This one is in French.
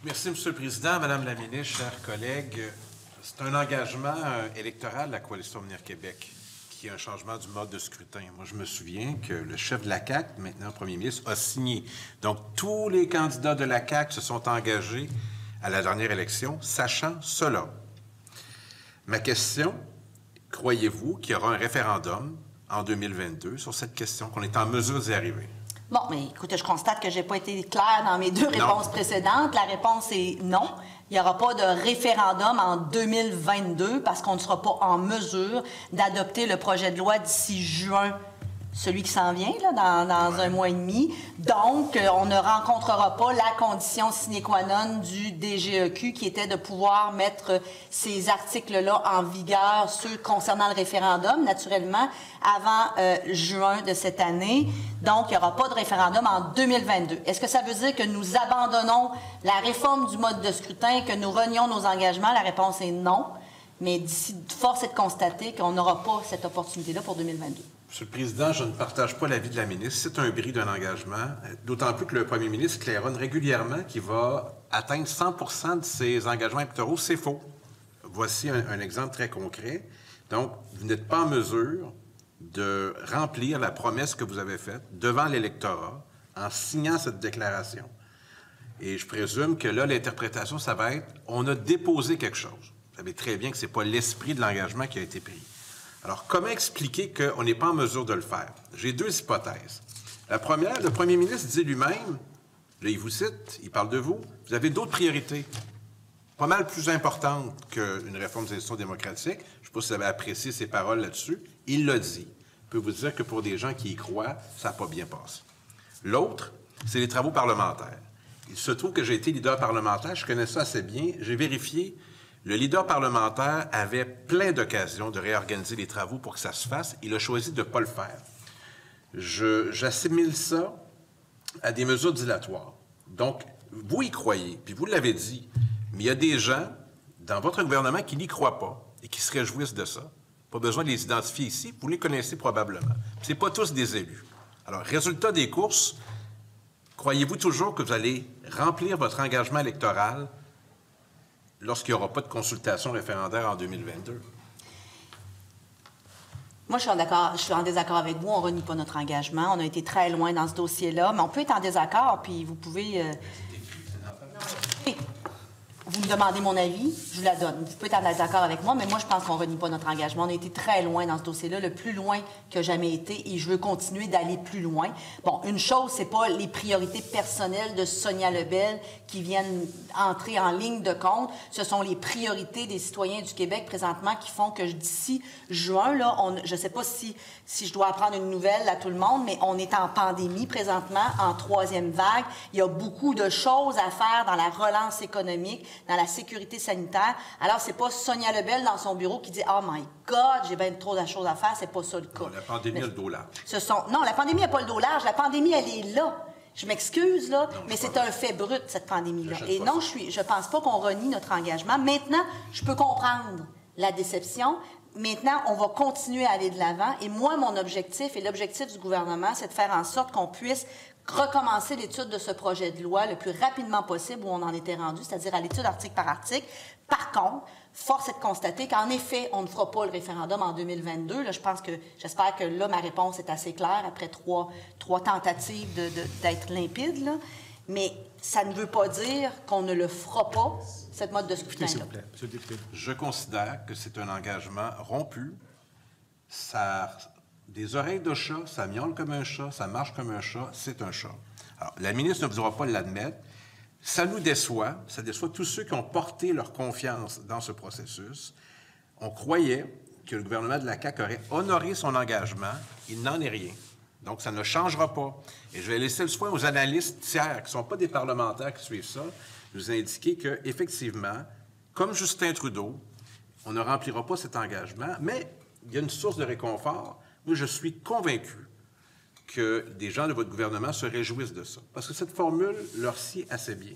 Merci, M. le Président, Madame la ministre, chers collègues. C'est un engagement électoral de la Coalition Avenir Québec qui est un changement du mode de scrutin. Moi, je me souviens que le chef de la CAQ, maintenant premier ministre, a signé. Donc, tous les candidats de la CAQ se sont engagés à la dernière élection, sachant cela. Ma question, croyez-vous qu'il y aura un référendum en 2022 sur cette question, qu'on est en mesure d'y arriver? Bon, mais écoutez, je constate que je n'ai pas été claire dans mes deux réponses précédentes. La réponse est non. Il n'y aura pas de référendum en 2022 parce qu'on ne sera pas en mesure d'adopter le projet de loi d'ici juin, celui qui s'en vient, là, dans un mois et demi. Donc, on ne rencontrera pas la condition sine qua non du DGEQ qui était de pouvoir mettre ces articles-là en vigueur, ceux concernant le référendum, naturellement, avant juin de cette année. Donc, il n'y aura pas de référendum en 2022. Est-ce que ça veut dire que nous abandonnons la réforme du mode de scrutin, que nous renions nos engagements? La réponse est non. Mais d'ici, force est de constater qu'on n'aura pas cette opportunité-là pour 2022. Monsieur le Président, je ne partage pas l'avis de la ministre. C'est un bris d'un engagement, d'autant plus que le premier ministre claironne régulièrement qu'il va atteindre 100 de ses engagements électoraux. C'est faux. Voici un exemple très concret. Donc, vous n'êtes pas en mesure de remplir la promesse que vous avez faite devant l'électorat en signant cette déclaration. Et je présume que là, l'interprétation, ça va être « on a déposé quelque chose ». Vous savez très bien que ce n'est pas l'esprit de l'engagement qui a été pris. Alors, comment expliquer qu'on n'est pas en mesure de le faire? J'ai deux hypothèses. La première, le premier ministre dit lui-même, là, il vous cite, il parle de vous, vous avez d'autres priorités, pas mal plus importantes qu'une réforme des institutions démocratiques. Je ne sais pas si vous avez apprécié ses paroles là-dessus. Il l'a dit. Je peux vous dire que pour des gens qui y croient, ça n'a pas bien passé. L'autre, c'est les travaux parlementaires. Il se trouve que j'ai été leader parlementaire, je connais ça assez bien. J'ai vérifié. Le leader parlementaire avait plein d'occasions de réorganiser les travaux pour que ça se fasse. Il a choisi de ne pas le faire. J'assimile ça à des mesures dilatoires. Donc, vous y croyez, puis vous l'avez dit, mais il y a des gens dans votre gouvernement qui n'y croient pas et qui se réjouissent de ça. Pas besoin de les identifier ici, vous les connaissez probablement. Ce n'est pas tous des élus. Alors, résultat des courses, croyez-vous toujours que vous allez remplir votre engagement électoral lorsqu'il n'y aura pas de consultation référendaire en 2022? Moi, je suis en désaccord avec vous. On ne renie pas notre engagement. On a été très loin dans ce dossier-là. Mais on peut être en désaccord, puis vous pouvez... Vous me demandez mon avis, je vous la donne. Vous pouvez être en désaccord avec moi, mais moi, je pense qu'on ne renie pas notre engagement. On a été très loin dans ce dossier-là, le plus loin que jamais été, et je veux continuer d'aller plus loin. Bon, une chose, c'est pas les priorités personnelles de Sonia Lebel qui viennent entrer en ligne de compte. Ce sont les priorités des citoyens du Québec présentement qui font que d'ici juin, là, je sais pas si je dois apprendre une nouvelle à tout le monde, mais on est en pandémie présentement, en troisième vague. Il y a beaucoup de choses à faire dans la relance économique, dans la sécurité sanitaire. Alors, c'est pas Sonia Lebel dans son bureau qui dit « Oh my God, j'ai bien trop de choses à faire ». C'est pas ça le cas. Non, la pandémie a le dos large. Non, la pandémie n'a pas le dos large. La pandémie, elle est là. Je m'excuse, là, mais c'est un fait brut, cette pandémie-là. Et non, je pense pas qu'on renie notre engagement. Maintenant, je peux comprendre la déception. Maintenant, on va continuer à aller de l'avant. Et moi, mon objectif et l'objectif du gouvernement, c'est de faire en sorte qu'on puisse recommencer l'étude de ce projet de loi le plus rapidement possible où on en était rendu, c'est-à-dire à l'étude article par article. Par contre, force est de constater qu'en effet, on ne fera pas le référendum en 2022. Là, j'espère que là, ma réponse est assez claire après trois tentatives d'être limpide, là. Mais ça ne veut pas dire qu'on ne le fera pas, cette mode de scrutin-là. S'il vous plaît, Monsieur le député. Je considère que c'est un engagement rompu. Ça... Des oreilles de chat, ça miaule comme un chat, ça marche comme un chat, c'est un chat. Alors, la ministre ne voudra pas l'admettre. Ça nous déçoit, ça déçoit tous ceux qui ont porté leur confiance dans ce processus. On croyait que le gouvernement de la CAQ aurait honoré son engagement. Il n'en est rien. Donc, ça ne changera pas. Et je vais laisser le soin aux analystes tiers, qui ne sont pas des parlementaires qui suivent ça, de nous indiquer qu'effectivement, comme Justin Trudeau, on ne remplira pas cet engagement, mais il y a une source de réconfort. Moi, je suis convaincu que des gens de votre gouvernement se réjouissent de ça. Parce que cette formule leur sied assez bien.